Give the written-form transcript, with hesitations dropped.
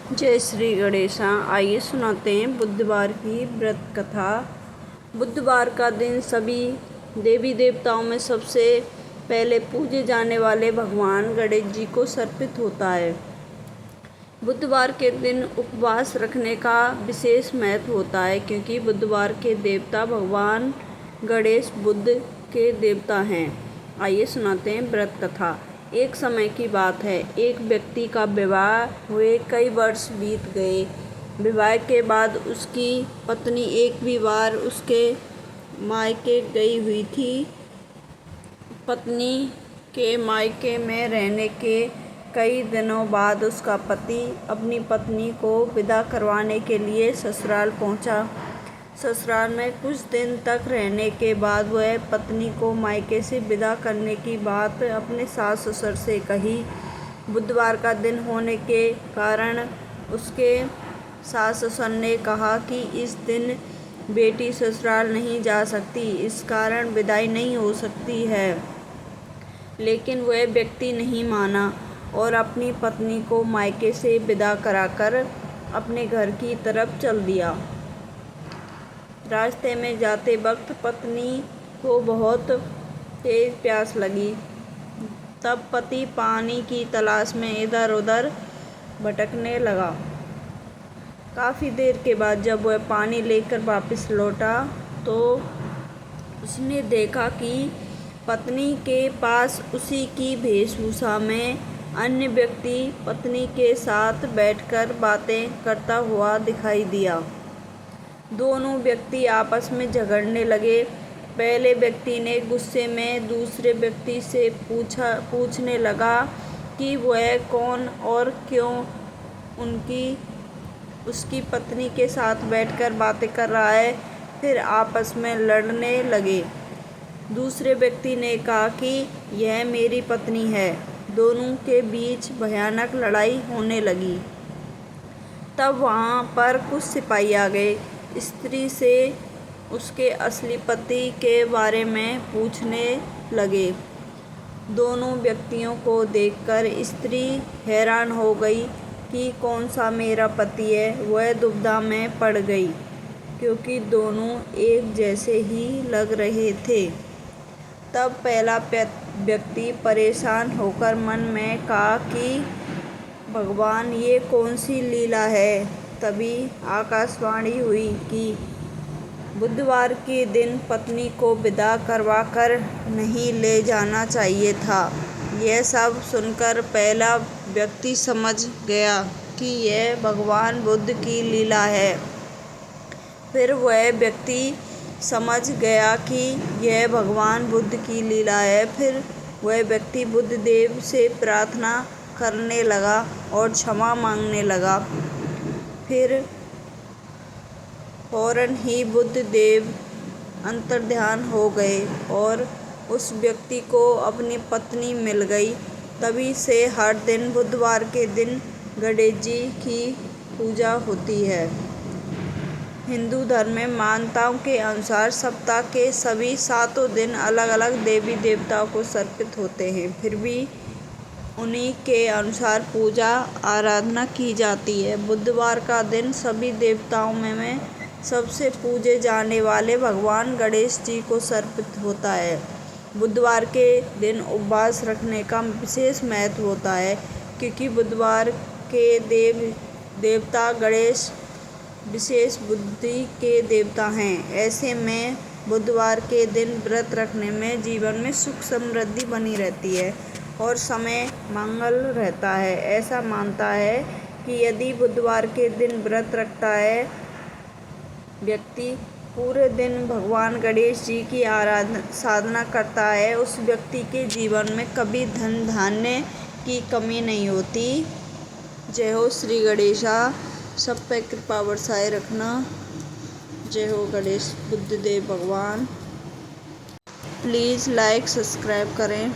जय श्री गणेशा। आइए सुनाते हैं बुधवार की व्रत कथा। बुधवार का दिन सभी देवी देवताओं में सबसे पहले पूजे जाने वाले भगवान गणेश जी को समर्पित होता है। बुधवार के दिन उपवास रखने का विशेष महत्व होता है, क्योंकि बुधवार के देवता भगवान गणेश बुध के देवता हैं। आइए सुनाते हैं व्रत कथा। एक समय की बात है, एक व्यक्ति का विवाह हुए कई वर्ष बीत गए। विवाह के बाद उसकी पत्नी एक भी बार उसके मायके गई हुई थी। पत्नी के मायके में रहने के कई दिनों बाद उसका पति अपनी पत्नी को विदा करवाने के लिए ससुराल पहुंचा। ससुराल में कुछ दिन तक रहने के बाद वह पत्नी को मायके से विदा करने की बात अपने सास ससुर से कही। बुधवार का दिन होने के कारण उसके सास ससुर ने कहा कि इस दिन बेटी ससुराल नहीं जा सकती, इस कारण विदाई नहीं हो सकती है। लेकिन वह व्यक्ति नहीं माना और अपनी पत्नी को मायके से विदा कराकर अपने घर की तरफ चल दिया। रास्ते में जाते वक्त पत्नी को बहुत तेज प्यास लगी। तब पति पानी की तलाश में इधर उधर भटकने लगा। काफ़ी देर के बाद जब वह पानी लेकर वापस लौटा तो उसने देखा कि पत्नी के पास उसी की वेशभूषा में अन्य व्यक्ति पत्नी के साथ बैठकर बातें करता हुआ दिखाई दिया। दोनों व्यक्ति आपस में झगड़ने लगे। पहले व्यक्ति ने गुस्से में दूसरे व्यक्ति से पूछने लगा कि वह कौन और क्यों उसकी पत्नी के साथ बैठकर बातें कर रहा है। फिर आपस में लड़ने लगे। दूसरे व्यक्ति ने कहा कि यह मेरी पत्नी है। दोनों के बीच भयानक लड़ाई होने लगी। तब वहाँ पर कुछ सिपाही आ गए। स्त्री से उसके असली पति के बारे में पूछने लगे। दोनों व्यक्तियों को देखकर स्त्री हैरान हो गई कि कौन सा मेरा पति है। वह दुविधा में पड़ गई, क्योंकि दोनों एक जैसे ही लग रहे थे। तब पहला व्यक्ति परेशान होकर मन में कहा कि भगवान, ये कौन सी लीला है। तभी आकाशवाणी हुई कि बुधवार के दिन पत्नी को विदा करवाकर नहीं ले जाना चाहिए था। यह सब सुनकर पहला व्यक्ति समझ गया कि यह भगवान बुद्ध की लीला है। फिर वह व्यक्ति समझ गया कि यह भगवान बुद्ध की लीला है। फिर वह व्यक्ति बुद्ध देव से प्रार्थना करने लगा और क्षमा मांगने लगा। फिर फौरन ही बुद्ध देव अंतर्ध्यान हो गए और उस व्यक्ति को अपनी पत्नी मिल गई। तभी से हर दिन बुधवार के दिन गणेश जी की पूजा होती है। हिंदू धर्म में मान्यताओं के अनुसार सप्ताह के सभी 7 दिन अलग अलग देवी देवताओं को समर्पित होते हैं। फिर भी उन्हीं के अनुसार पूजा आराधना की जाती है। बुधवार का दिन सभी देवताओं में सबसे पूजे जाने वाले भगवान गणेश जी को समर्पित होता है। बुधवार के दिन उपवास रखने का विशेष महत्व होता है, क्योंकि बुधवार के देवता गणेश विशेष बुद्धि के देवता हैं। ऐसे में बुधवार के दिन व्रत रखने में जीवन में सुख समृद्धि बनी रहती है और समय मंगल रहता है। ऐसा मानता है कि यदि बुधवार के दिन व्रत रखता है व्यक्ति, पूरे दिन भगवान गणेश जी की साधना करता है, उस व्यक्ति के जीवन में कभी धन धान्य की कमी नहीं होती। जय हो श्री गणेशा। सब पे कृपा बरसाए रखना। जय हो गणेश बुद्ध देव भगवान। प्लीज़ लाइक सब्सक्राइब करें।